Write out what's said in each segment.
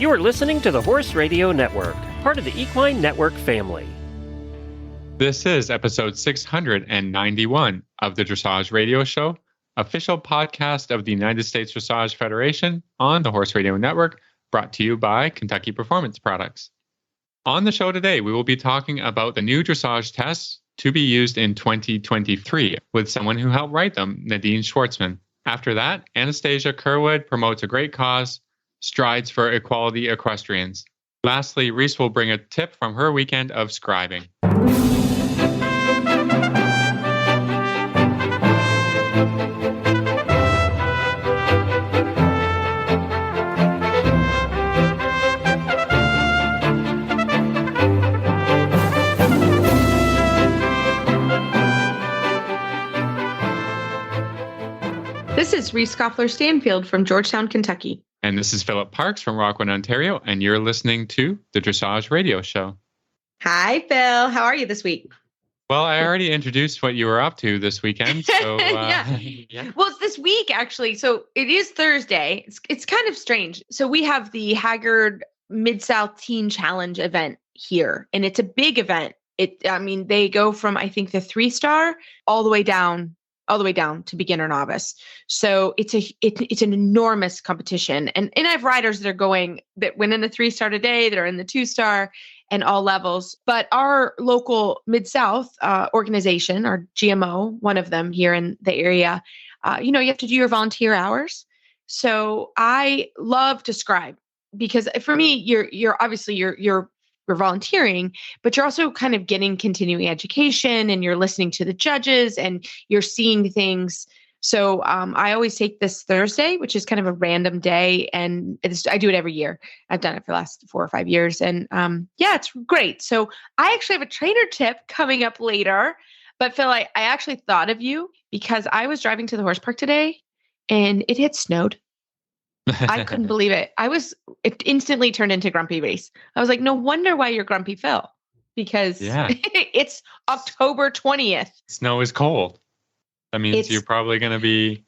You are listening to the Horse Radio Network, part of the Equine Network family. This is episode 691 of the Dressage Radio Show, official podcast of the United States Dressage Federation on the Horse Radio Network, brought to you by Kentucky Performance Products. On the show today, we will be talking about the new dressage tests to be used in 2023 with someone who helped write them, Nadine Schwartsman. After that, Anastasia Curwood promotes a great cause, Strides for Equality Equestrians. Lastly, Reese will bring a tip from her weekend of scribing. This is Reese Stanfield from Georgetown, Kentucky. And this is Philip Parks from Rockwood, Ontario, and you're listening to the Dressage Radio Show. Hi, Phil. How are you this week? Well, I already introduced what you were up to this weekend. So, yeah. Well, it's this week, actually. So it is Thursday. It's kind of strange. So we have the Haggard Mid-South Teen Challenge event here, and it's a big event. They go from, I think, the 3-star all the way down to beginner novice. So it's an enormous competition. And I have riders that went in the 3-star today, that are in the 2-star and all levels. But our local Mid-South organization, our GMO, one of them here in the area, you have to do your volunteer hours. So I love to scribe because for me, you're volunteering, but you're also kind of getting continuing education and you're listening to the judges and you're seeing things. So I always take this Thursday, which is kind of a random day. And I do it every year. I've done it for the last 4 or 5 years. And it's great. So I actually have a trainer tip coming up later. But Phil, I actually thought of you because I was driving to the horse park today and it had snowed. I couldn't believe it. It instantly turned into Grumpy Reese. I was like, no wonder why you're Grumpy Phil, because it's October 20th. Snow is cold. That means you're probably going to be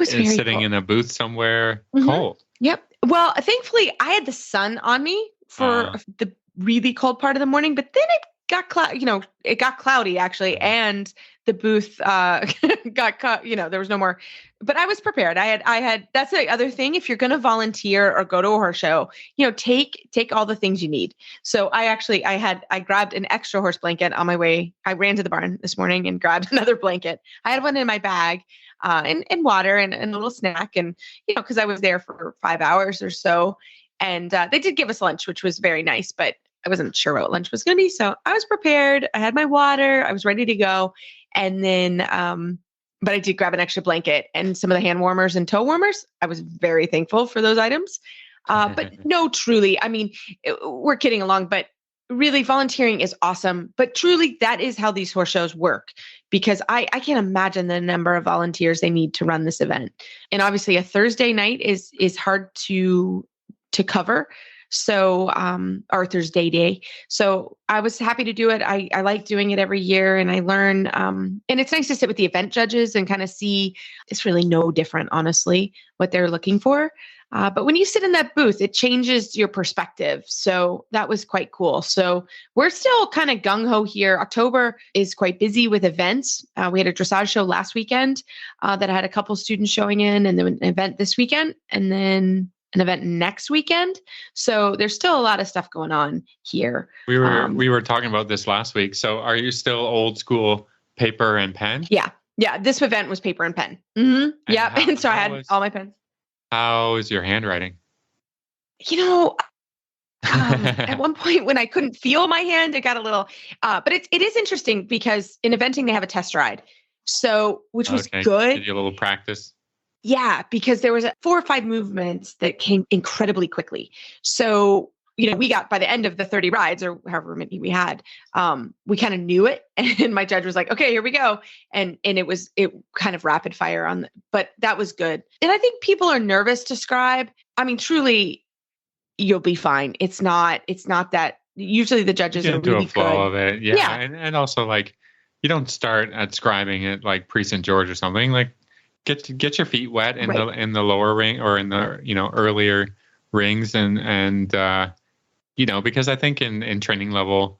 sitting in a booth somewhere cold. Yep. Well, thankfully I had the sun on me for the really cold part of the morning, but then it got cloudy actually. And the booth got caught, there was no more, but I was prepared. I had, that's the other thing. If you're going to volunteer or go to a horse show, take all the things you need. So I grabbed an extra horse blanket on my way. I ran to the barn this morning and grabbed another blanket. I had one in my bag, and water and a little snack. And, cause I was there for 5 hours or so. And they did give us lunch, which was very nice, but I wasn't sure what lunch was going to be. So I was prepared. I had my water. I was ready to go. And then, but I did grab an extra blanket and some of the hand warmers and toe warmers. I was very thankful for those items. But no, truly, we're kidding along, but really volunteering is awesome. But truly, that is how these horse shows work, because I can't imagine the number of volunteers they need to run this event. And obviously a Thursday night is hard to cover. So, or Thursday day. So I was happy to do it. I like doing it every year and I learn, and it's nice to sit with the event judges and kind of see, it's really no different, honestly, what they're looking for. But when you sit in that booth, it changes your perspective. So that was quite cool. So we're still kind of gung-ho here. October is quite busy with events. We had a dressage show last weekend that I had a couple students showing in, and then an event this weekend, and then an event next weekend. So there's still a lot of stuff going on here. We were talking about this last week. So are you still old school paper and pen? Yeah. This event was paper and pen. Mm-hmm. Yeah. And so I had all my pens. How is your handwriting? At one point when I couldn't feel my hand, it got a little, but it is interesting because in eventing, they have a test ride. So, which was good. Did you a little practice? Yeah, because there was 4 or 5 movements that came incredibly quickly. So, we got by the end of the 30 rides or however many we had, we kind of knew it. And my judge was like, okay, here we go. And it kind of rapid fire but that was good. And I think people are nervous to scribe. Truly, you'll be fine. It's not that usually the judges are really a flow good. of it. Yeah. And also you don't start at scribing at pre St. George or something. Get your feet wet in the lower ring or in the earlier rings and because I think in training level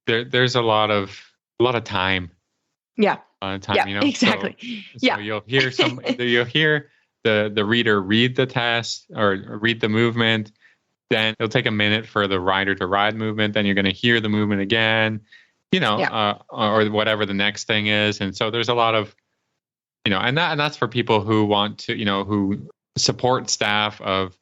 there's a lot of time. Yeah. Exactly. So you'll hear the reader read the test or read the movement. Then it'll take a minute for the rider to ride movement. Then you're going to hear the movement again, or whatever the next thing is. And so there's a lot of, and that's for people who want to, who support staff of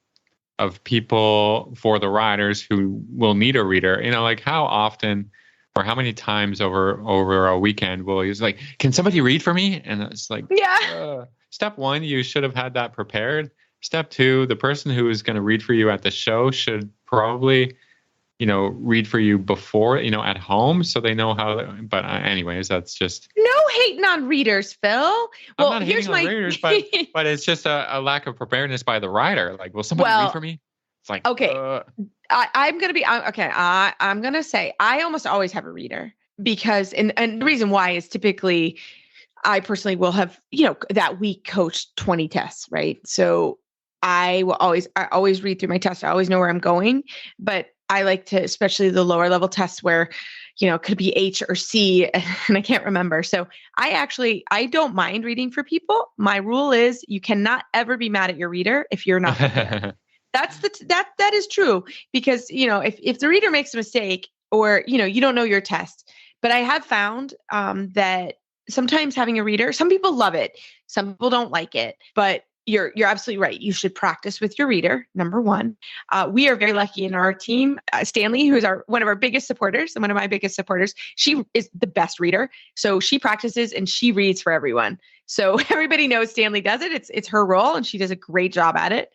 people for the riders who will need a reader. Like how often or how many times over a weekend will he's like, can somebody read for me? And it's like, step one, you should have had that prepared. Step two, the person who is going to read for you at the show should probably, read for you before, at home, so they know how. But anyways, that's just no hating on readers, Phil. Well, I'm not hating on readers, but it's just a lack of preparedness by the rider. Like, will somebody read for me? It's like, okay, I'm going to be okay. I'm going to say I almost always have a reader because, and the reason why is typically I personally will have, that week coached 20 tests, right? So I always read through my tests. I always know where I'm going, but I like to, especially the lower level tests where, could be H or C and I can't remember. So I don't mind reading for people. My rule is you cannot ever be mad at your reader if you're not prepared. That is true because, if the reader makes a mistake or, you don't know your test, but I have found that sometimes having a reader, some people love it. Some people don't like it, but you're absolutely right. You should practice with your reader. Number one, we are very lucky in our team. Stanley, who is one of our biggest supporters and one of my biggest supporters, she is the best reader. So she practices and she reads for everyone. So everybody knows Stanley does it. It's her role and she does a great job at it.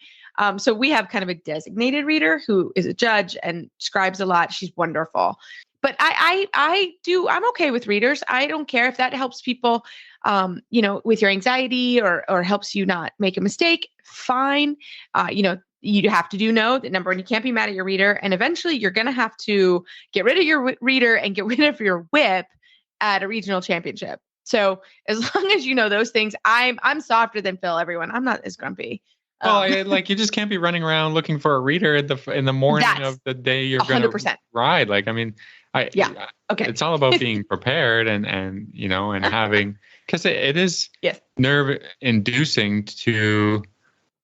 So we have kind of a designated reader who is a judge and scribes a lot. She's wonderful. But I'm okay with readers. I don't care if that helps people, with your anxiety or helps you not make a mistake. Fine. You have to know that number one, you can't be mad at your reader. And eventually you're going to have to get rid of your reader and get rid of your whip at a regional championship. So as long as you know those things, I'm softer than Phil, everyone. I'm not as grumpy. Well, you just can't be running around looking for a reader in the morning of the day you're going to ride. Like, I mean, okay. It's all about being prepared and having, because it is nerve inducing to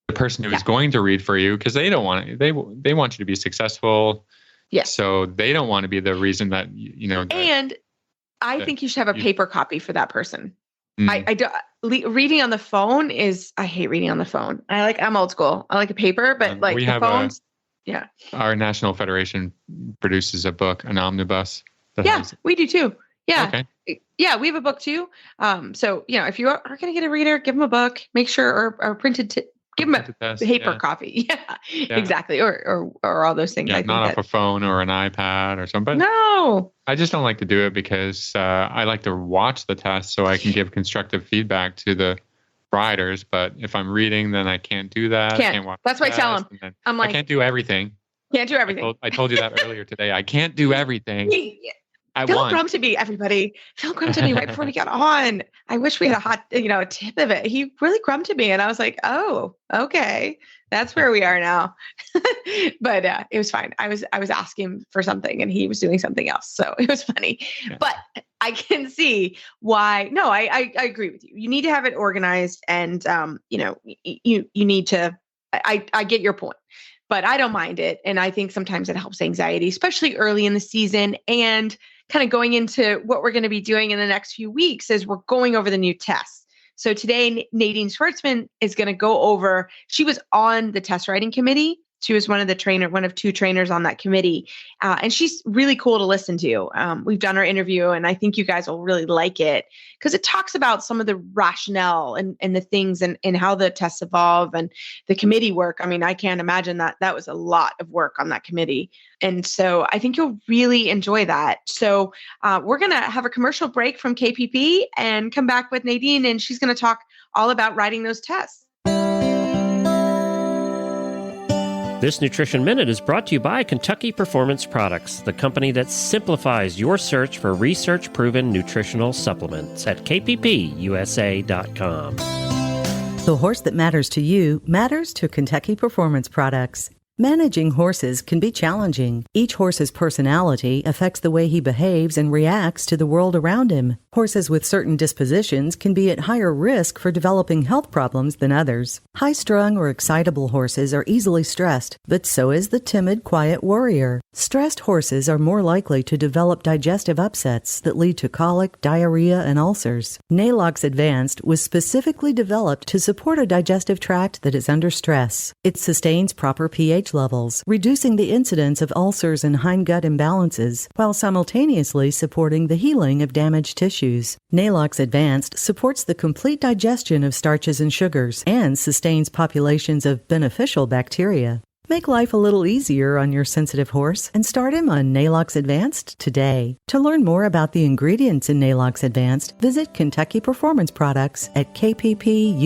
the person who is going to read for you because they don't want it. They want you to be successful. Yes. So they don't want to be the reason that And I think you should have a paper copy for that person. Mm. Reading on the phone I hate reading on the phone. I'm old school. I like a paper, but like the phones. Our national federation produces a book, an omnibus. We do too. Yeah. Okay. Yeah. We have a book too. So, if you are going to get a reader, give them a book, make sure or printed give them a paper copy. Yeah, exactly. Or all those things. Yeah, not off a phone or an iPad or something. No. I just don't like to do it because I like to watch the test so I can give constructive feedback to the riders. But if I'm reading, then I can't do that. Can't watch. That's why I tell them. I'm like, I can't do everything. Can't do everything. I told you that earlier today. I can't do everything. Phil grumped to me, everybody. Phil grumped to me right before we got on. I wish we had a tip of it. He really grumped to me and I was like, oh, okay. That's where we are now. But it was fine. I was asking for something and he was doing something else. So it was funny, but I can see why. No, I agree with you. You need to have it organized and, you need to, I get your point, but I don't mind it. And I think sometimes it helps anxiety, especially early in the season and kind of going into what we're going to be doing in the next few weeks as we're going over the new tests. So today, Nadine Schwartsman is going to go over, she was on the test writing committee. She was one of two trainers on that committee. And she's really cool to listen to. We've done our interview and I think you guys will really like it because it talks about some of the rationale and the things and how the tests evolve and the committee work. I mean, I can't imagine that was a lot of work on that committee. And so I think you'll really enjoy that. So we're going to have a commercial break from KPP and come back with Nadine and she's going to talk all about writing those tests. This Nutrition Minute is brought to you by Kentucky Performance Products, the company that simplifies your search for research-proven nutritional supplements at kppusa.com. The horse that matters to you matters to Kentucky Performance Products. Managing horses can be challenging. Each horse's personality affects the way he behaves and reacts to the world around him. Horses with certain dispositions can be at higher risk for developing health problems than others. High-strung or excitable horses are easily stressed, but so is the timid, quiet warrior. Stressed horses are more likely to develop digestive upsets that lead to colic, diarrhea, and ulcers. Nalox Advanced was specifically developed to support a digestive tract that is under stress. It sustains proper pH levels, reducing the incidence of ulcers and hindgut imbalances, while simultaneously supporting the healing of damaged tissues. Nalox Advanced supports the complete digestion of starches and sugars and sustains populations of beneficial bacteria. Make life a little easier on your sensitive horse and start him on Nalox Advanced today. To learn more about the ingredients in Nalox Advanced, visit Kentucky Performance Products at kppusa.com.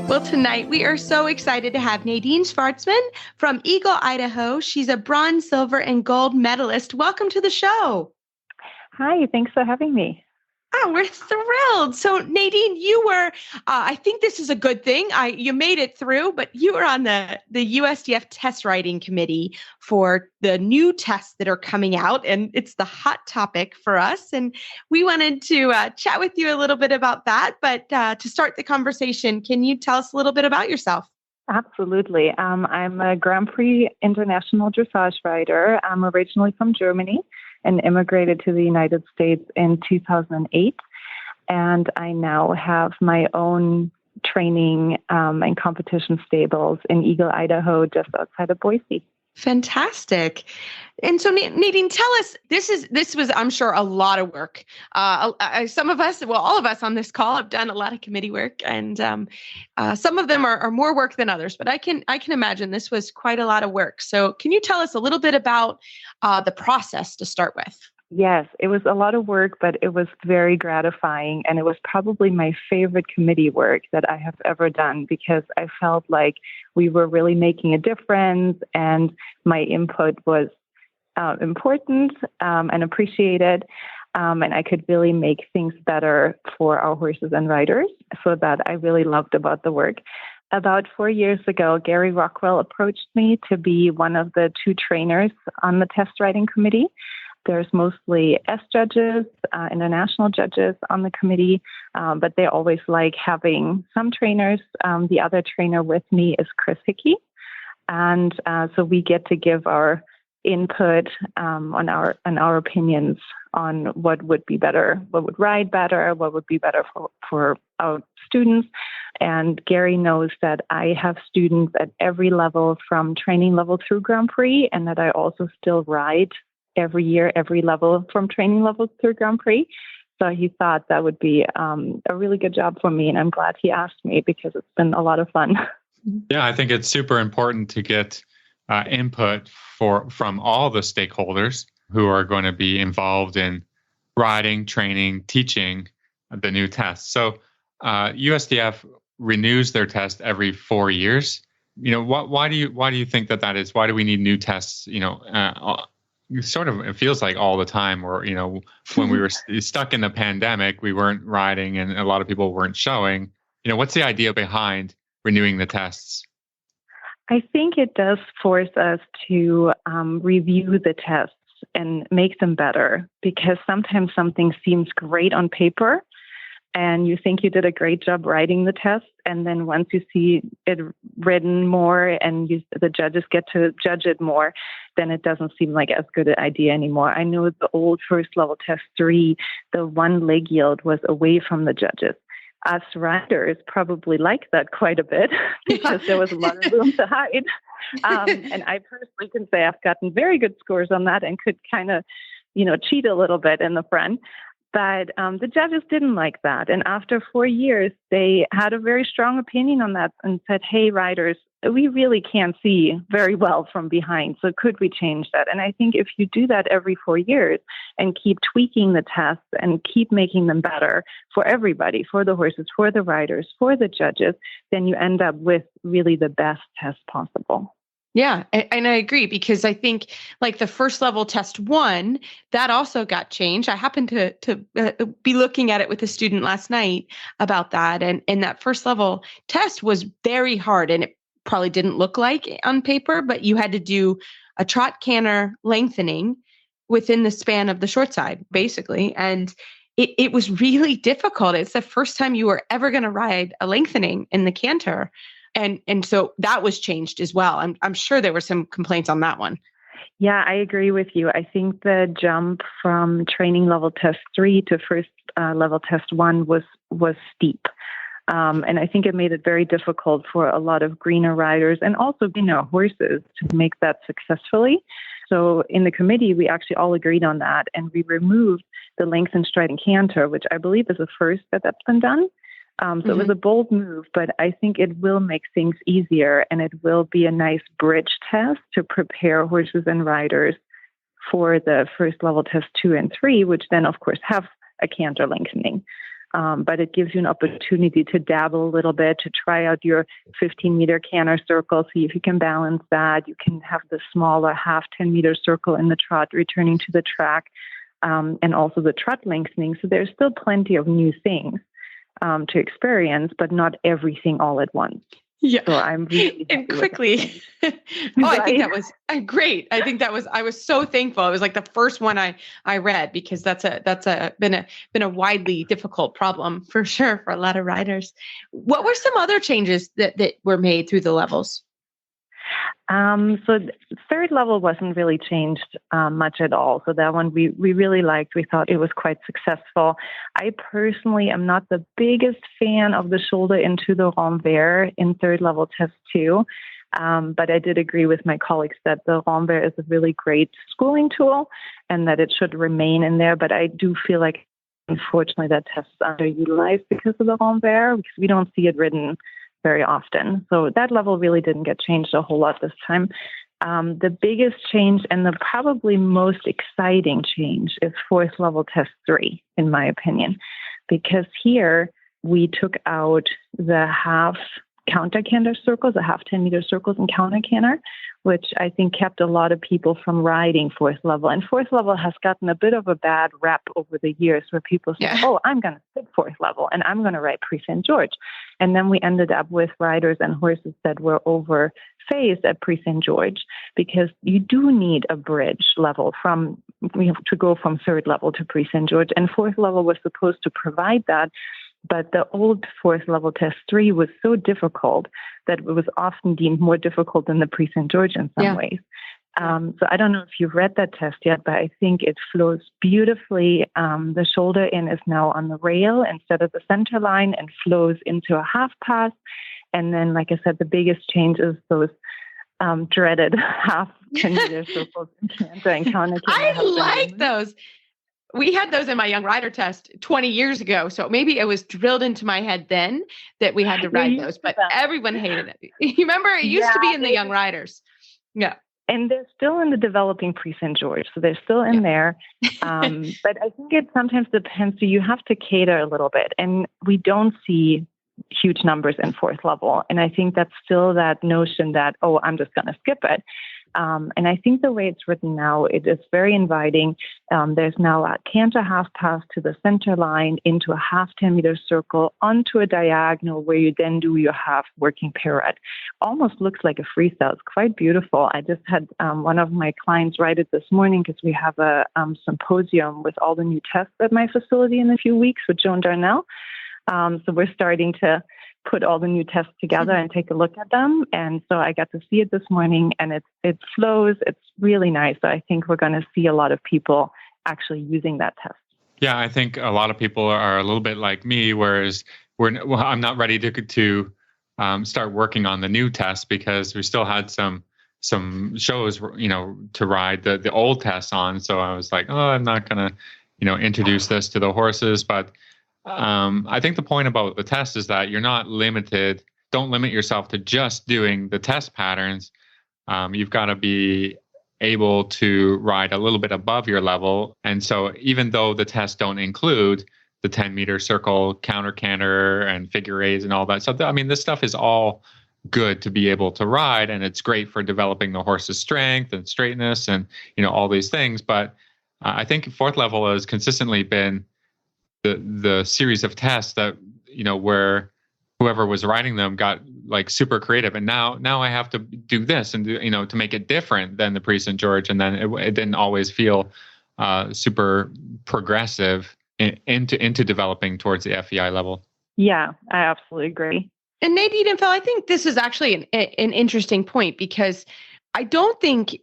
Well, tonight we are so excited to have Nadine Schwartsman from Eagle, Idaho. She's a bronze, silver, and gold medalist. Welcome to the show. Hi, thanks for having me. Oh, we're thrilled. So, Nadine, you were, I think this is a good thing. You made it through, but you were on the USDF test writing committee for the new tests that are coming out, and it's the hot topic for us. And we wanted to chat with you a little bit about that. But to start the conversation, can you tell us a little bit about yourself? Absolutely. I'm a Grand Prix international dressage rider. I'm originally from Germany and immigrated to the United States in 2008. And I now have my own training and competition stables in Eagle, Idaho, just outside of Boise. Fantastic. And so, Nadine, tell us, this was, I'm sure, a lot of work. Some of us, well, all of us on this call have done a lot of committee work, and some of them are more work than others, but I can imagine this was quite a lot of work. So can you tell us a little bit about the process to start with? Yes, it was a lot of work, but it was very gratifying. And it was probably my favorite committee work that I have ever done, because I felt like we were really making a difference and my input was important and appreciated. And I could really make things better for our horses and riders. So that I really loved about the work. About 4 years ago, Gary Rockwell approached me to be one of the 2 trainers on the test writing committee. There's mostly S judges, international judges on the committee, but they always like having some trainers. The other trainer with me is Chris Hickey. And so we get to give our input on our opinions on what would be better, what would ride better, what would be better for our students. And Gary knows that I have students at every level from training level through Grand Prix, and that I also still ride every year, every level from training level through Grand Prix. So he thought that would be a really good job for me. And I'm glad he asked me, because it's been a lot of fun. Yeah, I think it's super important to get input from all the stakeholders who are going to be involved in riding, training, teaching the new tests. So USDF renews their test every 4 years. Why do you think that is? Why do we need new tests? Sort of, it feels like all the time, or, when we were stuck in the pandemic, we weren't riding and a lot of people weren't showing. What's the idea behind renewing the tests? I think it does force us to review the tests and make them better, because sometimes something seems great on paper and you think you did a great job writing the test. And then once you see it written more and the judges get to judge it more, then it doesn't seem like as good an idea anymore. I know the old first level test 3, the one leg yield was away from the judges. Us riders probably like that quite a bit, because there was a lot of room to hide. And I personally can say I've gotten very good scores on that and could kind of, cheat a little bit in the front. But the judges didn't like that. And after 4 years, they had a very strong opinion on that and said, hey, riders, we really can't see very well from behind. So could we change that? And I think if you do that every 4 years and keep tweaking the tests and keep making them better for everybody, for the horses, for the riders, for the judges, then you end up with really the best test possible. Yeah, and I agree, because I think like the first level test 1, that also got changed. I happened to be looking at it with a student last night about that, and that first level test was very hard, and it probably didn't look like on paper, but you had to do a trot canter lengthening within the span of the short side, basically, and it was really difficult. It's the first time you were ever going to ride a lengthening in the canter. And so that was changed as well. I'm sure there were some complaints on that one. Yeah, I agree with you. I think the jump from training level test 3 to first level test 1 was steep. And I think it made it very difficult for a lot of greener riders and also greener horses to make that successfully. So in the committee, we actually all agreed on that, and we removed the lengthened stride and canter, which I believe is the first that's been done. So it was a bold move, but I think it will make things easier, and it will be a nice bridge test to prepare horses and riders for the first level test 2 and 3, which then, of course, have a canter lengthening. But it gives you an opportunity to dabble a little bit, to try out your 15-meter canter circle, see if you can balance that. You can have the smaller half 10-meter circle in the trot returning to the track, and also the trot lengthening. So there's still plenty of new things to experience, but not everything all at once. Yeah. So I'm really and quickly. I think that was great. I was so thankful. It was like the first one I read, because that's been a widely difficult problem for sure for a lot of riders. What were some other changes that were made through the levels? So the third level wasn't really changed much at all. So that one we really liked. We thought it was quite successful. I personally am not the biggest fan of the shoulder into the renvers in third level test 2. But I did agree with my colleagues that the renvers is a really great schooling tool and that it should remain in there. But I do feel like, unfortunately, that test is underutilized because of the renvers, because we don't see it ridden very often. So that level really didn't get changed a whole lot this time. The biggest change and the probably most exciting change is fourth level test 3, in my opinion, because here we took out the half counter canter circles, the half 10-meter circles in counter canter, which I think kept a lot of people from riding fourth level. And fourth level has gotten a bit of a bad rep over the years, where people say, oh, I'm going to skip fourth level and I'm going to ride Prix St. George. And then we ended up with riders and horses that were overphased at Prix St. George, because you do need a bridge level we have to go from third level to Prix St. George. And fourth level was supposed to provide that. But the old fourth level test 3 was so difficult that it was often deemed more difficult than the Prix St. George in some ways. So I don't know if you've read that test yet, but I think it flows beautifully. The shoulder in is now on the rail instead of the center line and flows into a half pass. And then, like I said, the biggest change is those dreaded half 10-meter circles in canter and counter canter. I like those. We had those in my young rider test 20 years ago. So maybe it was drilled into my head then that we had to ride those, but everyone hated it. You remember it used to be in the young riders. Yeah. And they're still in the developing Prix St. George. So they're still in there. But I think it sometimes depends. So you have to cater a little bit, and we don't see huge numbers in fourth level. And I think that's still that notion that, oh, I'm just going to skip it. And I think the way it's written now, it is very inviting. There's now a canter half pass to the center line into a half 10-meter circle onto a diagonal where you then do your half working pirouette. Almost looks like a freestyle. It's quite beautiful. I just had one of my clients ride it this morning, because we have a symposium with all the new tests at my facility in a few weeks with Joan Darnell. So we're starting to put all the new tests together and take a look at them. And so I got to see it this morning, and it flows. It's really nice. So I think we're going to see a lot of people actually using that test. Yeah, I think a lot of people are a little bit like me, whereas I'm not ready to start working on the new test, because we still had some shows, to ride the old tests on. So I was like, oh, I'm not going to, introduce this to the horses. But I think the point about the test is that you're not limited. Don't limit yourself to just doing the test patterns. You've got to be able to ride a little bit above your level. And so even though the tests don't include the 10-meter circle, counter canter, and figure eights and all that stuff, I mean, this stuff is all good to be able to ride, and it's great for developing the horse's strength and straightness and all these things. But I think fourth level has consistently been the series of tests that where whoever was writing them got like super creative, and now I have to do this and do, to make it different than the Pre St. George, and then it didn't always feel super progressive into developing towards the FEI level. Yeah, I absolutely agree. And Nadine and Phil, I think this is actually an interesting point, because I don't think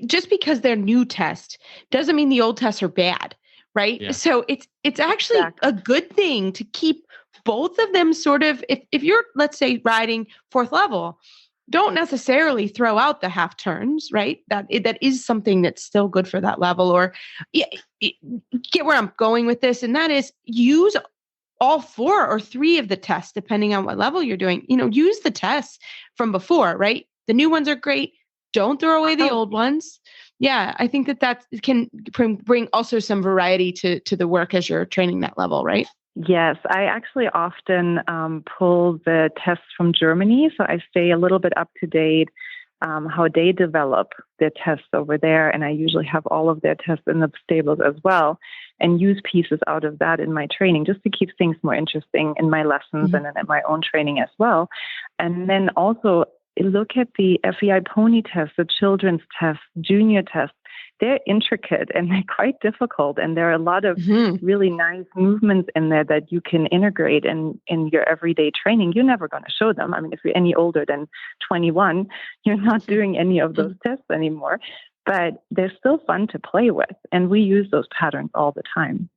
just because they're new tests doesn't mean the old tests are bad, right? Yeah. So it's actually a good thing to keep both of them sort of, if you're, let's say, riding fourth level, don't necessarily throw out the half turns, right? That is something that's still good for that level. Or get where I'm going with this, and that is use all 4 or 3 of the tests, depending on what level you're doing. Use the tests from before, right? The new ones are great. Don't throw away the old ones. Yeah, I think that can bring also some variety to the work as you're training that level, right? Yes, I actually often pull the tests from Germany, so I stay a little bit up to date how they develop their tests over there, and I usually have all of their tests in the stables as well, and use pieces out of that in my training just to keep things more interesting in my lessons and in my own training as well. And then also look at the FEI pony tests, the children's tests, junior tests. They're intricate and they're quite difficult. And there are a lot of really nice movements in there that you can integrate in your everyday training. You're never going to show them. I mean, if you're any older than 21, you're not doing any of those tests anymore. But they're still fun to play with. And we use those patterns all the time.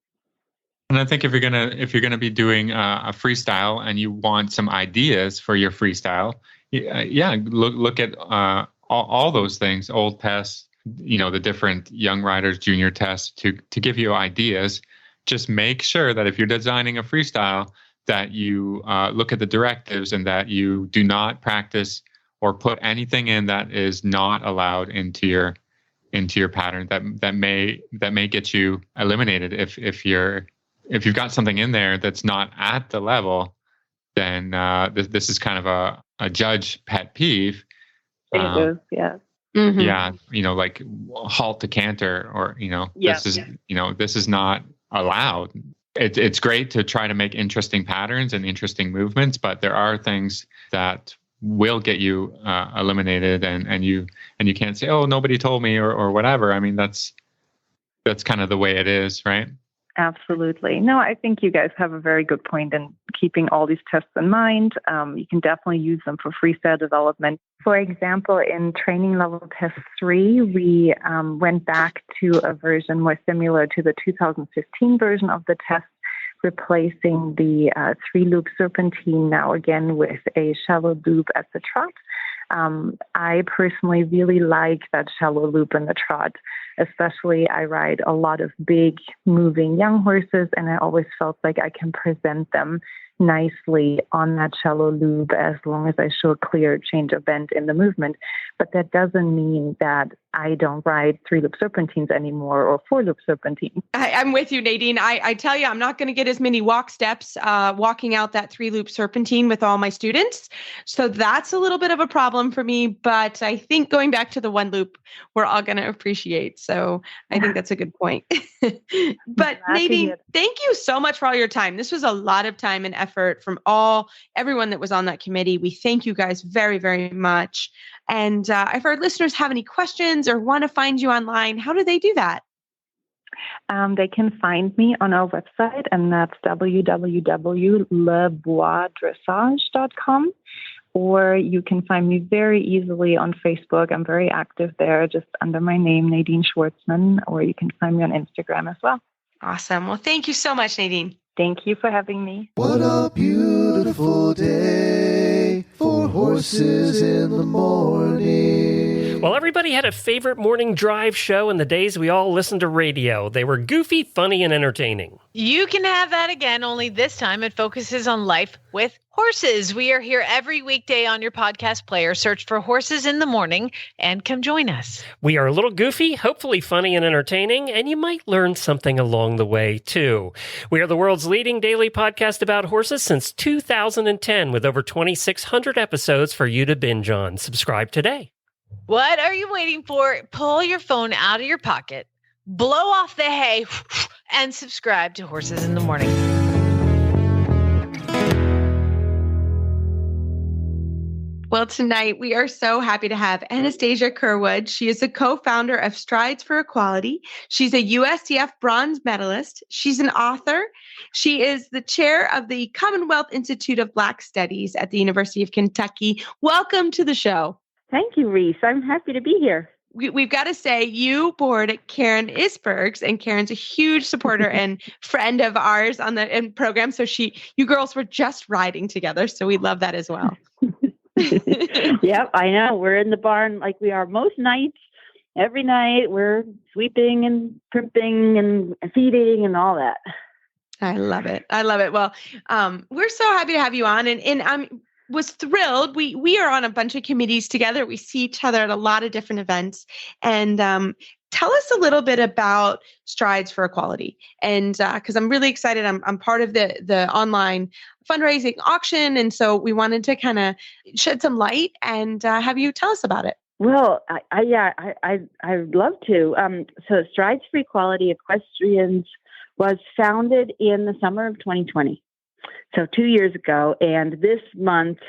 And I think if you're gonna be doing a freestyle and you want some ideas for your freestyle, look at all those things, old tests, the different young riders, junior tests to give you ideas. Just make sure that if you're designing a freestyle, that you look at the directives and that you do not practice or put anything in that is not allowed into your pattern that may get you eliminated. If you've got something in there that's not at the level, then this is kind of a judge pet peeve. It is, yeah. Mm-hmm. Yeah, like halt to canter, or this is not allowed. It's great to try to make interesting patterns and interesting movements, but there are things that will get you eliminated, and you can't say, oh, nobody told me or whatever. I mean, that's kind of the way it is, right? Absolutely. No, I think you guys have a very good point in keeping all these tests in mind. You can definitely use them for freestyle development. For example, in training level test 3, we went back to a version more similar to the 2015 version of the test, replacing the 3-loop serpentine now again with a shallow loop at the trot. I personally really like that shallow loop in the trot. Especially, I ride a lot of big moving young horses, and I always felt like I can present them nicely on that shallow loop as long as I show a clear change of bend in the movement. But that doesn't mean that I don't ride 3-loop serpentines anymore or 4-loop serpentines. I'm with you, Nadine. I tell you, I'm not going to get as many walk steps walking out that 3-loop serpentine with all my students. So that's a little bit of a problem for me. But I think going back to the 1-loop, we're all going to appreciate. So I think that's a good point. But Nadine, thank you so much for all your time. This was a lot of time and effort from everyone that was on that committee. We thank you guys very, very much. And if our listeners have any questions or want to find you online, how do they do that? They can find me on our website, and that's www.leboisdressage.com. Or you can find me very easily on Facebook. I'm very active there, just under my name, Nadine Schwartsman, or you can find me on Instagram as well. Awesome. Well, thank you so much, Nadine. Thank you for having me. What a beautiful day for horses in the morning. Well, everybody had a favorite morning drive show in the days we all listened to radio. They were goofy, funny, and entertaining. You can have that again, only this time it focuses on life with horses. We are here every weekday on your podcast player. Search for Horses in the Morning and come join us. We are a little goofy, hopefully funny and entertaining, and you might learn something along the way, too. We are the world's leading daily podcast about horses since 2010, with over 2,600 episodes for you to binge on. Subscribe today. What are you waiting for? Pull your phone out of your pocket, blow off the hay, and subscribe to Horses in the Morning. Well, tonight we are so happy to have Anastasia Curwood. She is the co-founder of Strides for Equality. She's a USDF bronze medalist. She's an author. She is the chair of the Commonwealth Institute of Black Studies at the University of Kentucky. Welcome to the show. Thank you, Reese. I'm happy to be here. We've got to say, you board Karen Isbergs, and Karen's a huge supporter and friend of ours on the program. So you girls were just riding together. So we love that as well. Yep, I know. We're in the barn like we are most nights. Every night we're sweeping and primping and feeding and all that. I love it. I love it. Well, we're so happy to have you on, and I'm was thrilled. We are on a bunch of committees together. We see each other at a lot of different events. And tell us a little bit about Strides for Equality. And because I'm really excited, I'm part of the online fundraising auction. And so we wanted to kind of shed some light and have you tell us about it. Well, I'd love to. So Strides for Equality Equestrians was founded in the summer of 2020. So 2 years ago, and this month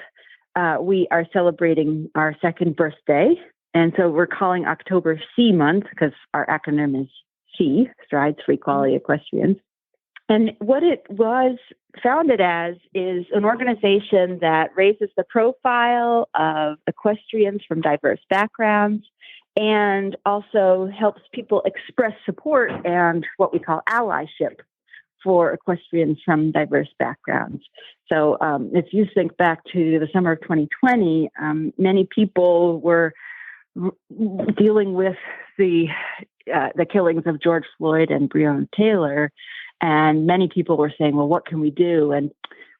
we are celebrating our second birthday. And so we're calling October C month because our acronym is C, Strides for Equality Equestrians. And what it was founded as is an organization that raises the profile of equestrians from diverse backgrounds and also helps people express support and what we call allyship for equestrians from diverse backgrounds. So if you think back to the summer of 2020, many people were dealing with the killings of George Floyd and Breonna Taylor, and many people were saying, well, what can we do? And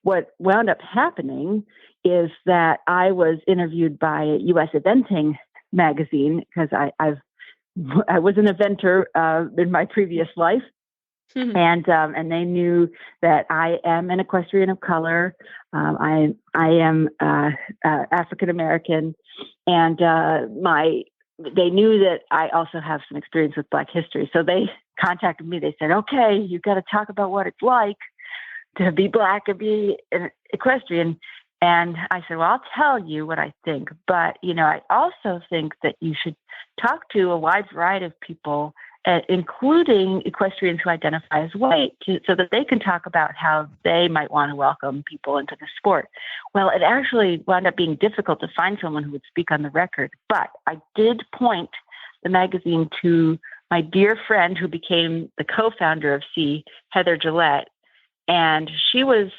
what wound up happening is that I was interviewed by U.S. Eventing magazine because I was an eventer in my previous life. Mm-hmm. And they knew that I am an equestrian of color. I am African American, and they knew that I also have some experience with Black history. So they contacted me. They said, "Okay, you've got to talk about what it's like to be Black and be an equestrian." And I said, "Well, I'll tell you what I think, but I also think that you should talk to a wide variety of people." Including equestrians who identify as white, so that they can talk about how they might want to welcome people into the sport. Well, it actually wound up being difficult to find someone who would speak on the record, but I did point the magazine to my dear friend who became the co-founder of C, Heather Gillette, and she was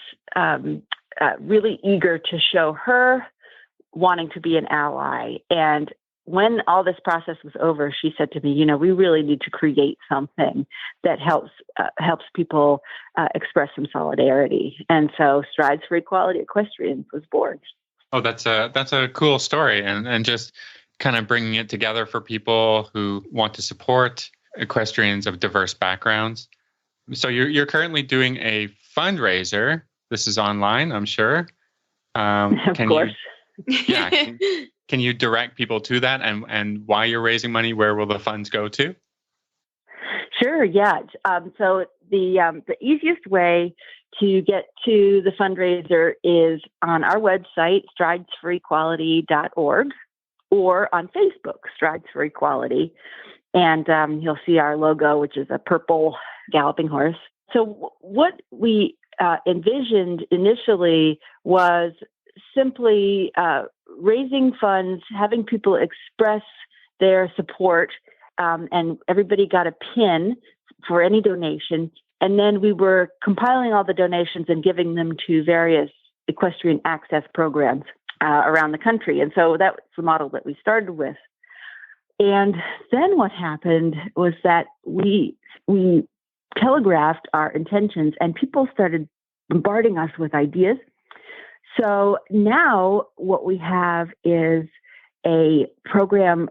really eager to show her wanting to be an ally. And when all this process was over, she said to me, we really need to create something that helps people express some solidarity. And so Strides for Equality Equestrians was born. Oh, that's a cool story. And just kind of bringing it together for people who want to support equestrians of diverse backgrounds. So you're currently doing a fundraiser. This is online, I'm sure. Of course. Can you direct people to that and why you're raising money? Where will the funds go to? Sure. Yeah. So the easiest way to get to the fundraiser is on our website, stridesforequality.org, or on Facebook, Strides for Equality. And you'll see our logo, which is a purple galloping horse. So what we envisioned initially was simply raising funds, having people express their support, and everybody got a pin for any donation. And then we were compiling all the donations and giving them to various equestrian access programs around the country. And so that was the model that we started with. And then what happened was that we telegraphed our intentions, and people started bombarding us with ideas. So now what we have is a program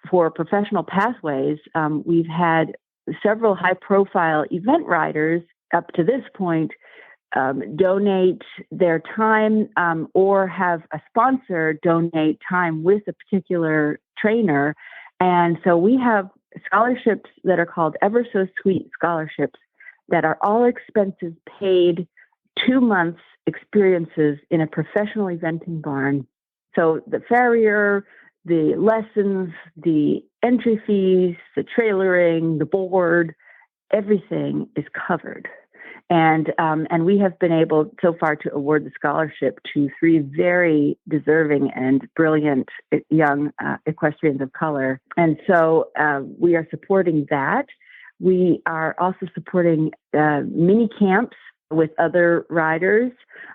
for professional pathways. We've had several high-profile event riders up to this point donate their time or have a sponsor donate time with a particular trainer. And so we have scholarships that are called Ever So Sweet scholarships that are all expenses paid, 2 months experiences in a professional eventing barn. So the farrier, the lessons, the entry fees, the trailering, the board, everything is covered. And we have been able so far to award the scholarship to 3 very deserving and brilliant young equestrians of color. And so we are supporting that. We are also supporting mini camps with other riders,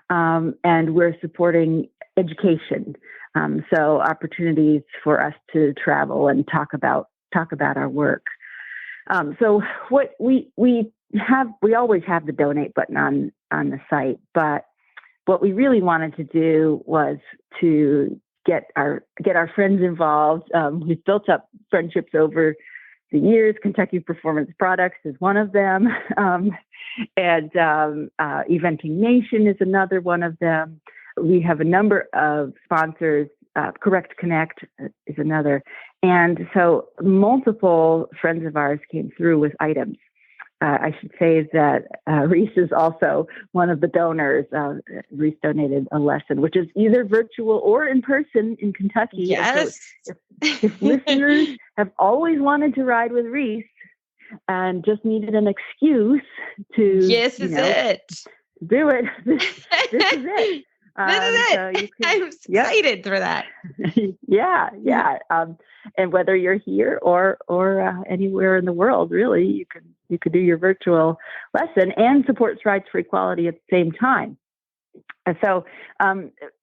and we're supporting education. So opportunities for us to travel and talk about our work. So what we always have the donate button on the site, but what we really wanted to do was to get our friends involved. We've built up friendships over the years. Kentucky Performance Products is one of them, and Eventing Nation is another one of them. We have a number of sponsors. Correct Connect is another. And so multiple friends of ours came through with items. I should say that Reese is also one of the donors. Reese donated a lesson, which is either virtual or in person in Kentucky. Yes. So if listeners have always wanted to ride with Reese and just needed an excuse to it. Do it, this is it. This is it. So you can, I'm excited for that. Yeah. And whether you're here or anywhere in the world, really, you could do your virtual lesson and support Strides for Equality at the same time. And so,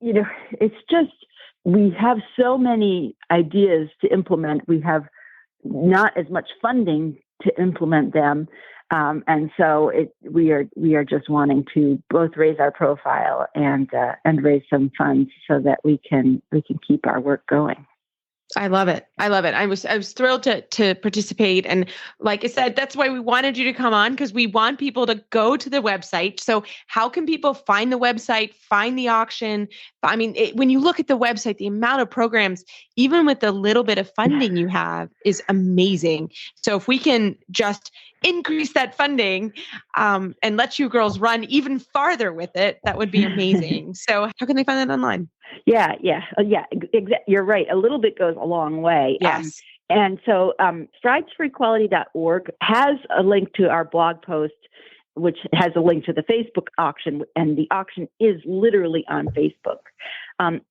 it's just, we have so many ideas to implement. We have not as much funding to implement them. And so we are just wanting to both raise our profile and raise some funds so that we can keep our work going. I love it. I was thrilled to participate. And like I said, that's why we wanted you to come on, because we want people to go to the website. So how can people find the website, find the auction? I mean, when you look at the website, the amount of programs, even with the little bit of funding you have, is amazing. So if we can just increase that funding and let you girls run even farther with it, that would be amazing. So how can they find that online? Yeah. You're right. A little bit goes a long way. Yes. And so stridesforequality.org has a link to our blog post, which has a link to the Facebook auction, and the auction is literally on Facebook.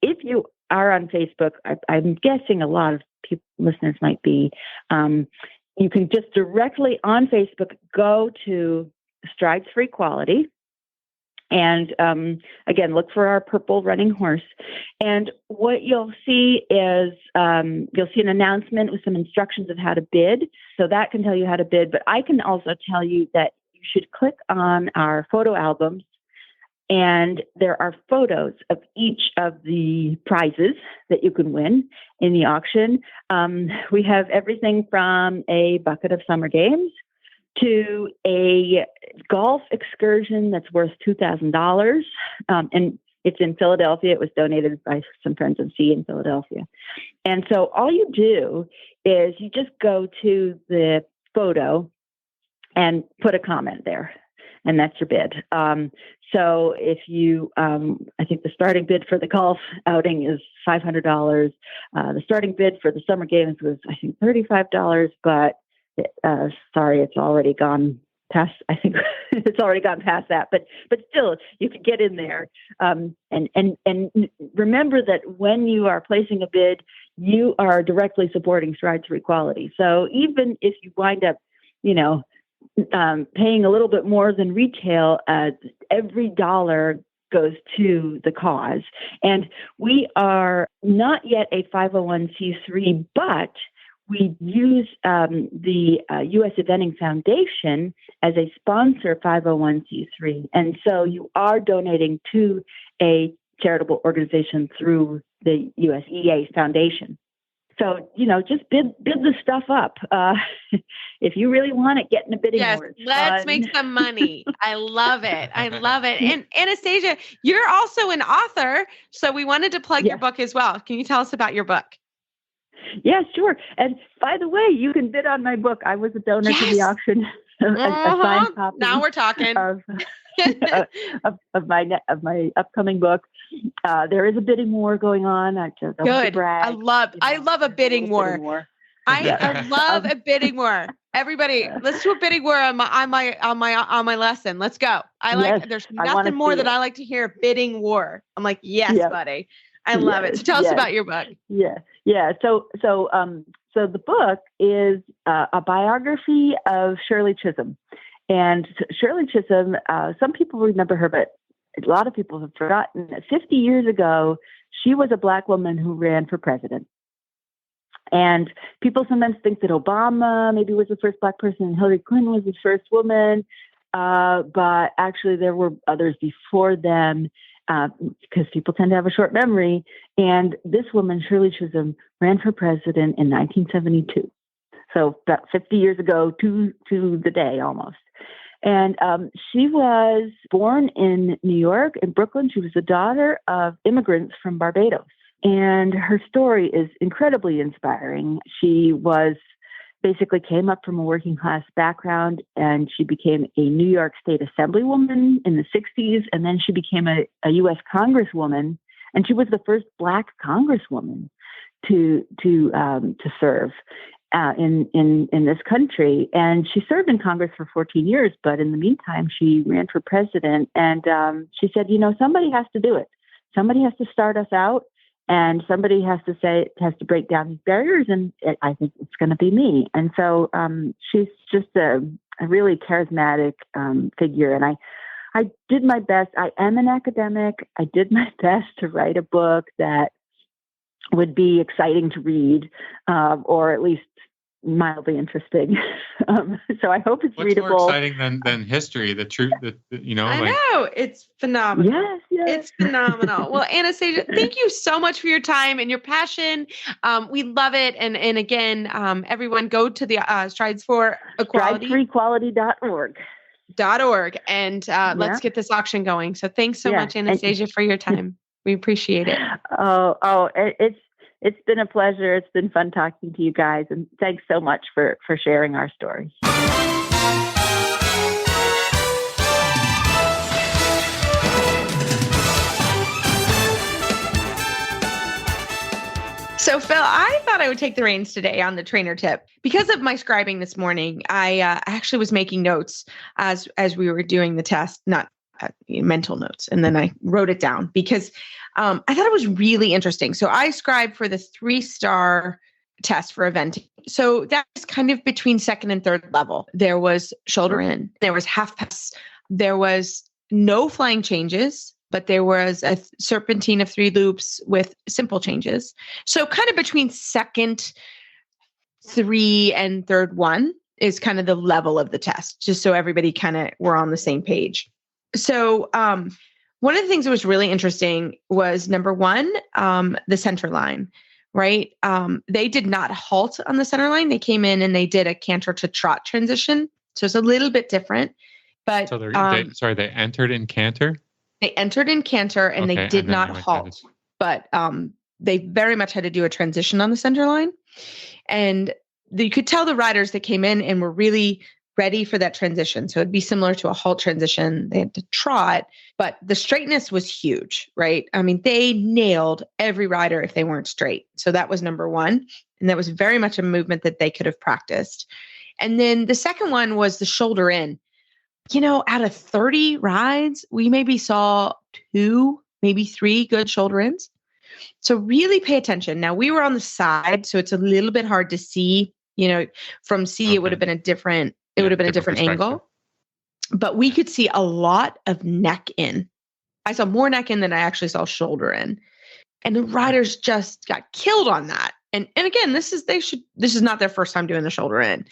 If you are on Facebook, I'm guessing a lot of listeners might be, you can just directly on Facebook go to Strides for Equality. And again, look for our purple running horse. And what you'll see is you'll see an announcement with some instructions of how to bid. So that can tell you how to bid. But I can also tell you that you should click on our photo albums. And there are photos of each of the prizes that you can win in the auction. We have everything from a bucket of summer games to a golf excursion that's worth $2,000. And it's in Philadelphia. It was donated by some friends of C in Philadelphia. And so all you do is you just go to the photo and put a comment there. And that's your bid. So if you, I think the starting bid for the golf outing is $500. The starting bid for the summer games was, I think, $35, but sorry, it's already gone past. I think it's already gone past that, but still, you can get in there. And remember that when you are placing a bid, you are directly supporting Strides for Equality. So even if you wind up, paying a little bit more than retail, every dollar goes to the cause. And we are not yet a 501c3, but we use the U.S. Eventing Foundation as a sponsor 501c3. And so you are donating to a charitable organization through the USEA Foundation. So, just bid the stuff up. If you really want it, get in a bidding war. Let's make some money. I love it. I love it. And Anastasia, you're also an author. So we wanted to plug your book as well. Can you tell us about your book? Yeah, sure. And by the way, you can bid on my book. I was a donor to the auction. A signed copy now we're talking. Of my upcoming book. There is a bidding war going on. Good. I love a bidding war. I love a bidding war. Everybody, let's do a bidding war on my lesson. Let's go. There's nothing more that I like to hear. Bidding war. I'm like, yes, buddy. I love it. So tell us about your book. Yeah. So the book is a biography of Shirley Chisholm. And Shirley Chisholm, some people remember her, but a lot of people have forgotten that 50 years ago, she was a Black woman who ran for president. And people sometimes think that Obama maybe was the first Black person and Hillary Clinton was the first woman. But actually, there were others before them because people tend to have a short memory. And this woman, Shirley Chisholm, ran for president in 1972. So about 50 years ago to the day almost. And she was born in New York, in Brooklyn. She was the daughter of immigrants from Barbados. And her story is incredibly inspiring. She basically came up from a working class background, and she became a New York State Assemblywoman in the 60s. And then she became a U.S. Congresswoman. And she was the first Black Congresswoman to serve in this country. And she served in Congress for 14 years, but in the meantime, she ran for president. And she said, somebody has to do it. Somebody has to start us out, and somebody has to break down these barriers. And I think it's going to be me. And so she's just a really charismatic figure. And I did my best. I am an academic. I did my best to write a book that would be exciting to read, or at least mildly interesting. So I hope it's readable. What's more exciting than history? The truth, I know it's phenomenal. Yes. It's phenomenal. Well, Anastasia, thank you so much for your time and your passion. We love it. And again, everyone go to the Strides for Equality. StridesForEquality.org. And let's get this auction going. So thanks so much, Anastasia, for your time. We appreciate it. It's been a pleasure. It's been fun talking to you guys. And thanks so much for sharing our stories. So, Phil, I thought I would take the reins today on the trainer tip. Because of my scribing this morning, I actually was making notes as we were doing the test, not mental notes. And then I wrote it down because I thought it was really interesting. So I scribed for the 3-star test for eventing. So that's kind of between second and third level. There was shoulder in, there was half pass, there was no flying changes, but there was a serpentine of 3 loops with simple changes. So kind of between second 3 and third 1 is kind of the level of the test, just so everybody kind of were on the same page. So one of the things that was really interesting was number 1, the center line, right? They did not halt on the center line. They came in and they did a canter to trot transition. So it's a little bit different. But so they entered in canter? They entered in canter and they did not halt. But they very much had to do a transition on the center line. And you could tell the riders that came in and were really ready for that transition. So it'd be similar to a halt transition. They had to trot, but the straightness was huge, right? I mean, they nailed every rider if they weren't straight. So that was number 1. And that was very much a movement that they could have practiced. And then the second one was the shoulder in. Out of 30 rides, we maybe saw 2, maybe 3 good shoulder ins. So really pay attention. Now we were on the side, so it's a little bit hard to see, from C, it would have been a different angle, but we could see a lot of neck in. I saw more neck in than I actually saw shoulder in. And the riders just got killed on that. And again, this is not their first time doing the shoulder in.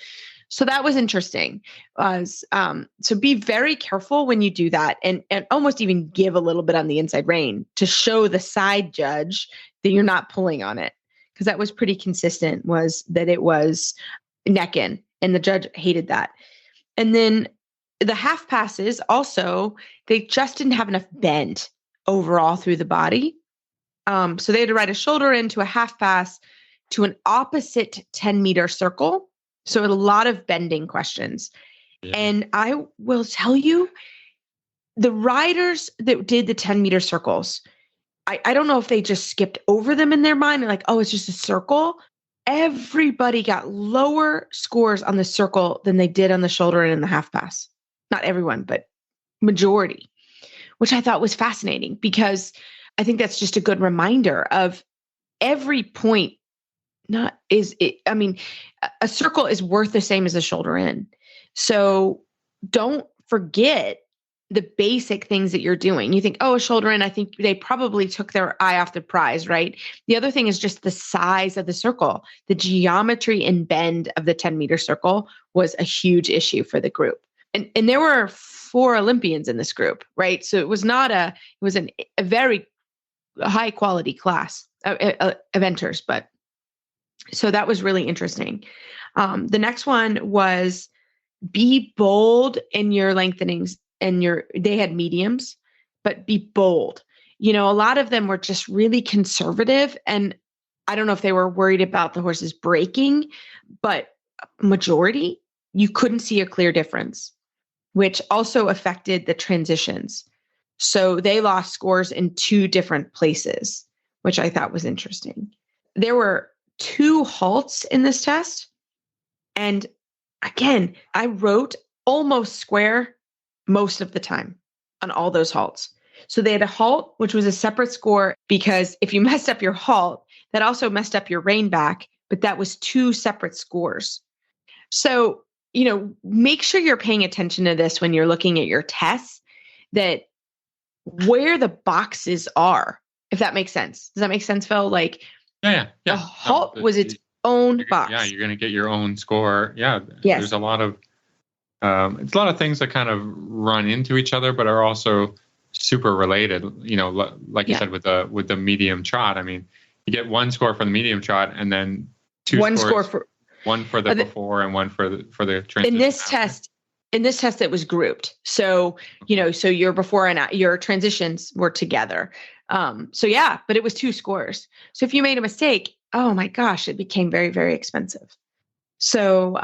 So that was interesting. So be very careful when you do that, and almost even give a little bit on the inside rein to show the side judge that you're not pulling on it. Because that was pretty consistent, was that it was neck in, and the judge hated that. And then the half passes also, they just didn't have enough bend overall through the body. So they had to ride a shoulder into a half pass to an opposite 10-meter circle. So a lot of bending questions. Yeah. And I will tell you, the riders that did the 10-meter circles, I don't know if they just skipped over them in their mind and like, oh, it's just a circle. Everybody got lower scores on the circle than they did on the shoulder and in the half pass. Not everyone, but majority, which I thought was fascinating, because I think that's just a good reminder of every point. A circle is worth the same as a shoulder in. So don't forget the basic things that you're doing. You think, oh, a shoulder in, I think they probably took their eye off the prize, right? The other thing is just the size of the circle. The geometry and bend of the 10-meter circle was a huge issue for the group. And there were 4 Olympians in this group, right? So it was a very high quality class of eventers, but so that was really interesting. The next one was be bold in your lengthenings, and they had mediums, but be bold. A lot of them were just really conservative, and I don't know if they were worried about the horses breaking, but majority, you couldn't see a clear difference, which also affected the transitions. So they lost scores in 2 different places, which I thought was interesting. There were 2 halts in this test. And again, I wrote almost square most of the time on all those halts. So they had a halt, which was a separate score, because if you messed up your halt, that also messed up your rein back, but that was 2 separate scores. So, make sure you're paying attention to this when you're looking at your tests, that where the boxes are, if that makes sense. Does that make sense, Phil? Like, yeah. The halt was its own box. Yeah, you're going to get your own score. Yeah. Yes. There's a lot of it's a lot of things that kind of run into each other, but are also super related. Like you said with the medium trot. I mean, you get 1 score for the medium trot, and then 2 one scores, score for one for the before and one for the transition. In this test, it was grouped. So so your before and your transitions were together. But it was 2 scores. So if you made a mistake, oh my gosh, it became very, very expensive. So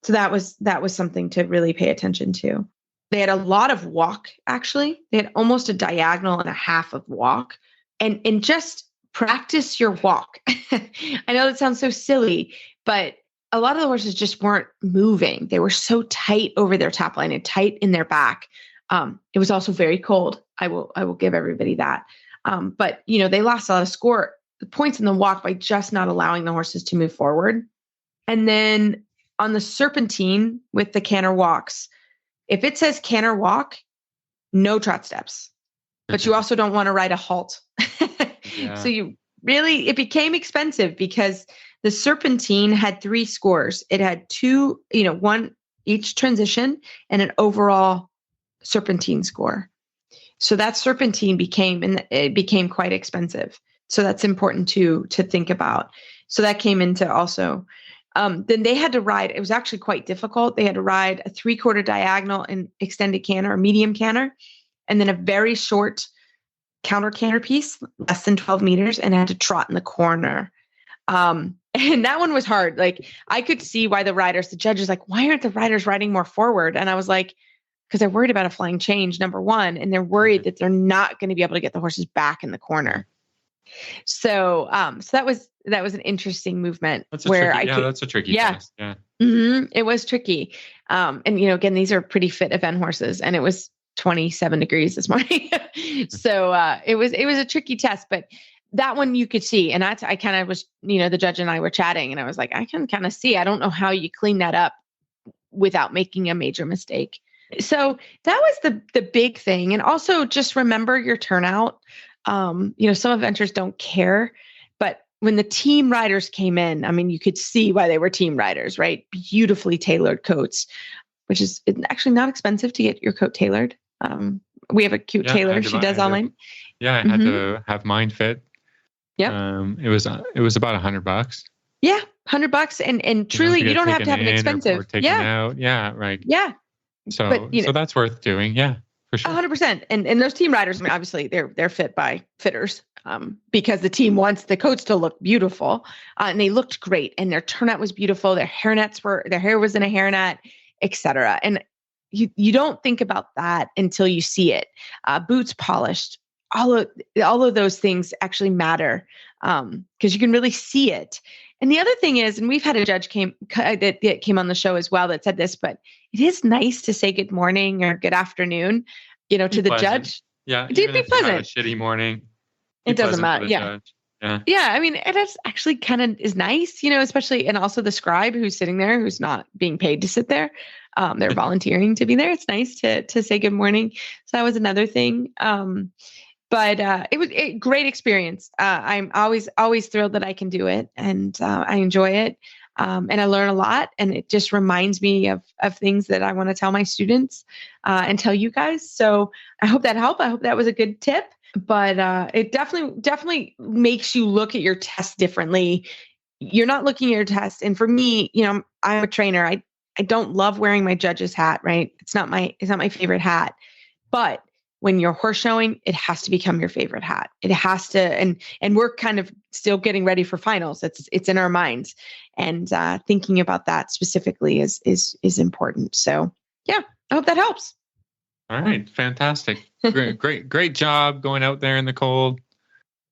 that was something to really pay attention to. They had a lot of walk, actually. They had almost a diagonal and a half of walk, and just practice your walk. I know that sounds so silly, but a lot of the horses just weren't moving. They were so tight over their top line and tight in their back. It was also very cold. I will give everybody that. But they lost a lot of points in the walk by just not allowing the horses to move forward. And then on the serpentine with the canter walks, if it says canter walk, no trot steps, but you also don't want to ride a halt. Yeah. So it became expensive, because the serpentine had 3 scores. It had 2, 1 each transition and an overall serpentine score. So that serpentine became quite expensive. So that's important to think about. So that came into also. Then they had to ride, it was actually quite difficult. They had to ride a 3/4 diagonal and extended canter or medium canter, and then a very short counter canter piece, less than 12 meters, and had to trot in the corner. And that one was hard. Like, I could see why the judges like, why aren't the riders riding more forward? And I was like, because they're worried about a flying change, number one, and they're worried that they're not going to be able to get the horses back in the corner. So that was an interesting movement. That's a tricky test. Yeah. Mm-hmm, it was tricky. And again, these are pretty fit event horses, and it was 27 degrees this morning. So it was a tricky test, but that one you could see. And I kind of was, the judge and I were chatting, and I was like, I can kind of see, I don't know how you clean that up without making a major mistake. So that was the big thing. And also just remember your turnout. Some eventers don't care, but when the team riders came in, I mean, you could see why they were team riders, right? Beautifully tailored coats, which is actually not expensive to get your coat tailored. We have a cute tailor. She does online. I had to have mine fit. Yeah. It was about $100. Yeah. $100. And truly, you don't have to have an expensive. Or taken out. Yeah. Right. Yeah. So, but, so that's worth doing. Yeah. For sure. 100%. And those team riders, I mean, obviously they're fit by fitters, because the team wants the coats to look beautiful, and they looked great, and their turnout was beautiful. Their hair was in a hairnet, etc. And you don't think about that until you see it. Boots polished, all of those things actually matter, because you can really see it. And the other thing is, and we've had a judge that came on the show as well that said this, but it is nice to say good morning or good afternoon, to the judge. Yeah, It'd be pleasant. Have a shitty morning. It doesn't matter. Yeah. Judge. Yeah. I mean, it is actually kind of is nice, especially, and also the scribe who's sitting there, who's not being paid to sit there. They're volunteering to be there. It's nice to say good morning. So that was another thing. But it was a great experience. I'm always thrilled that I can do it, and I enjoy it. And I learn a lot, and it just reminds me of things that I want to tell my students and tell you guys. So I hope that helped. I hope that was a good tip. But it definitely makes you look at your test differently. You're not looking at your test, and for me, I'm a trainer. I don't love wearing my judge's hat. Right? It's not my favorite hat. But when you're horse showing, it has to become your favorite hat. It has to, and we're kind of still getting ready for finals. It's in our minds, and thinking about that specifically is important. So yeah, I hope that helps. All right, fantastic, great job going out there in the cold.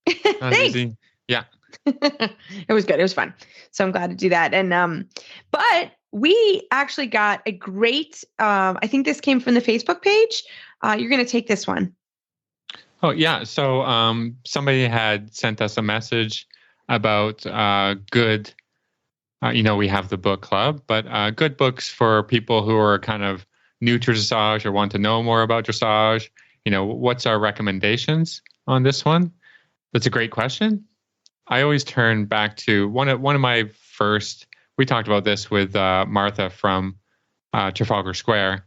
Thanks. Easy. Yeah, it was good. It was fun. So I'm glad to do that. And but we actually got a great. I think this came from the Facebook page. You're going to take this one. Oh, yeah. So somebody had sent us a message about good, we have the book club, but good books for people who are kind of new to dressage or want to know more about dressage. What's our recommendations on this one? That's a great question. I always turn back to one of my first, we talked about this with Martha from Trafalgar Square,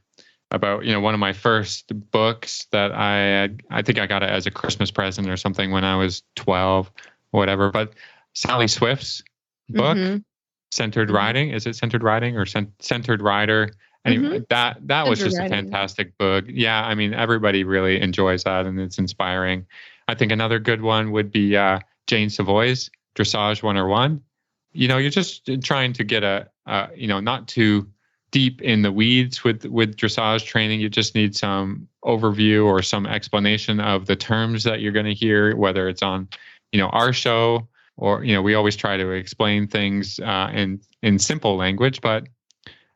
about one of my first books that I think I got it as a Christmas present or something when I was 12 or whatever. But Sally Swift's book, Centered Riding. Is it Centered Riding or Centered Rider? Anyway, that was just a fantastic book. Yeah, I mean, everybody really enjoys that, and it's inspiring. I think another good one would be Jane Savoy's Dressage 101. You're just trying to get not too deep in the weeds with dressage training. You just need some overview or some explanation of the terms that you're going to hear, whether it's on, our show or, we always try to explain things in simple language, but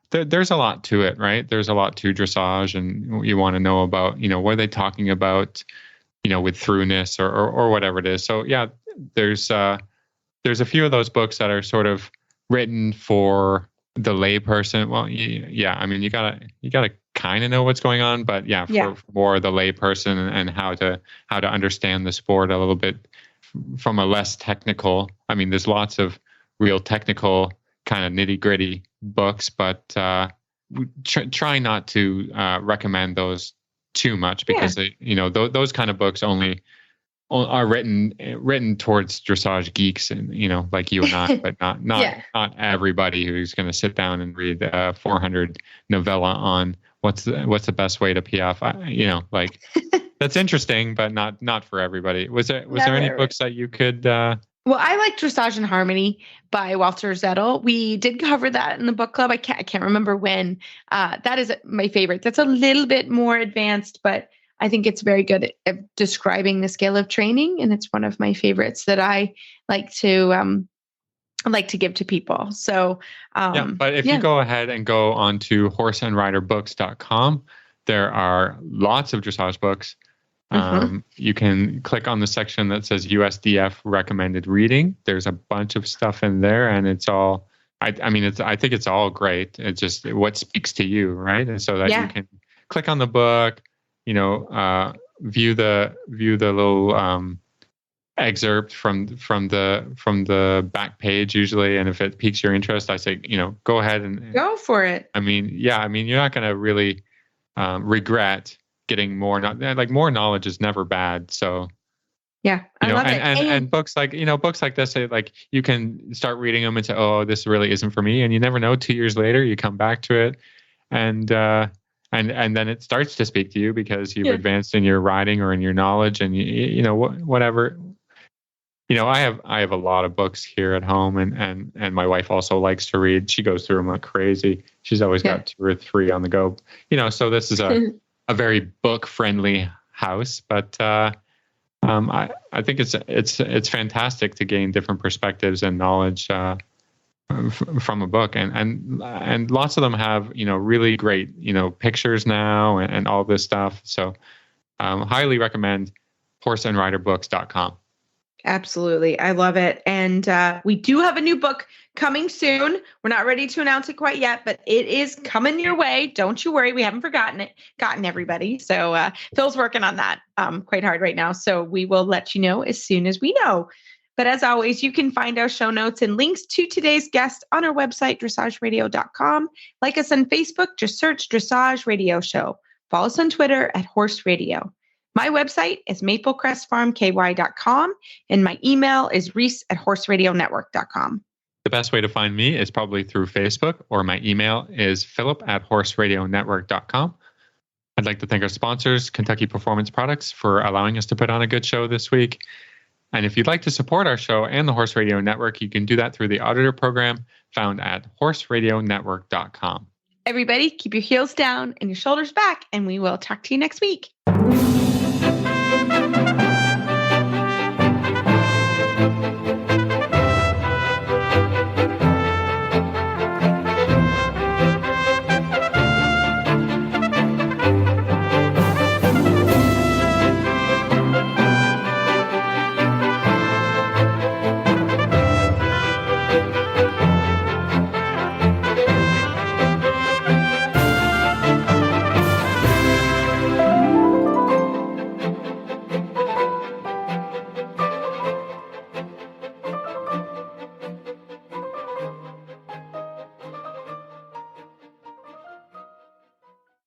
there's a lot to it, right? There's a lot to dressage, and you want to know about, what are they talking about, with throughness or whatever it is. So yeah, there's a few of those books that are sort of written for the lay person. Well, yeah, I mean, you gotta kind of know what's going on, but for more the lay person and how to understand the sport a little bit from a less technical. I mean, there's lots of real technical kind of nitty gritty books, but try not to recommend those too much, because those kind of books only are written towards dressage geeks, and like you and I, but not everybody who's going to sit down and read 400 novella on what's the best way to PF. Like that's interesting, but not for everybody. Was there any books that you could? Well, I like Dressage and Harmony by Walter Zettel. We did cover that in the book club. I can't remember when. That is my favorite. That's a little bit more advanced, but I think it's very good at describing the scale of training, and it's one of my favorites that I like to give to people. So, but if you go ahead and go onto horseandriderbooks.com, there are lots of dressage books. You can click on the section that says USDF recommended reading. There's a bunch of stuff in there, and it's all. I think it's all great. It's just what speaks to you, right? And so that you can click on the book. View the little excerpt from the back page usually, and if it piques your interest, I say, go ahead and go for it. I mean, you're not going to really regret getting more. More knowledge is never bad. So yeah, I love it. And books like this, like you can start reading them and say, oh, this really isn't for me, and you never know. 2 years later, you come back to it, and then it starts to speak to you because you've advanced in your writing or in your knowledge, and whatever. I have a lot of books here at home, and my wife also likes to read. She goes through them like crazy. She's always got 2 or 3 on the go. So this is a very book friendly house, but I think it's fantastic to gain different perspectives and knowledge from a book, and lots of them have really great pictures now and all this stuff. So highly recommend horseandriderbooks.com. Absolutely. I love it. And we do have a new book coming soon. We're not ready to announce it quite yet, but it is coming your way. Don't you worry. We haven't gotten everybody. So Phil's working on that quite hard right now. So we will let you know as soon as we know. But as always, you can find our show notes and links to today's guest on our website, dressageradio.com. Like us on Facebook, just search Dressage Radio Show. Follow us on Twitter at Horse Radio. My website is maplecrestfarmky.com, and my email is reese@horseradionetwork.com. The best way to find me is probably through Facebook, or my email is philip@horseradionetwork.com. I'd like to thank our sponsors, Kentucky Performance Products, for allowing us to put on a good show this week. And if you'd like to support our show and the Horse Radio Network, you can do that through the Auditor program found at horseradionetwork.com. Everybody, keep your heels down and your shoulders back, and we will talk to you next week.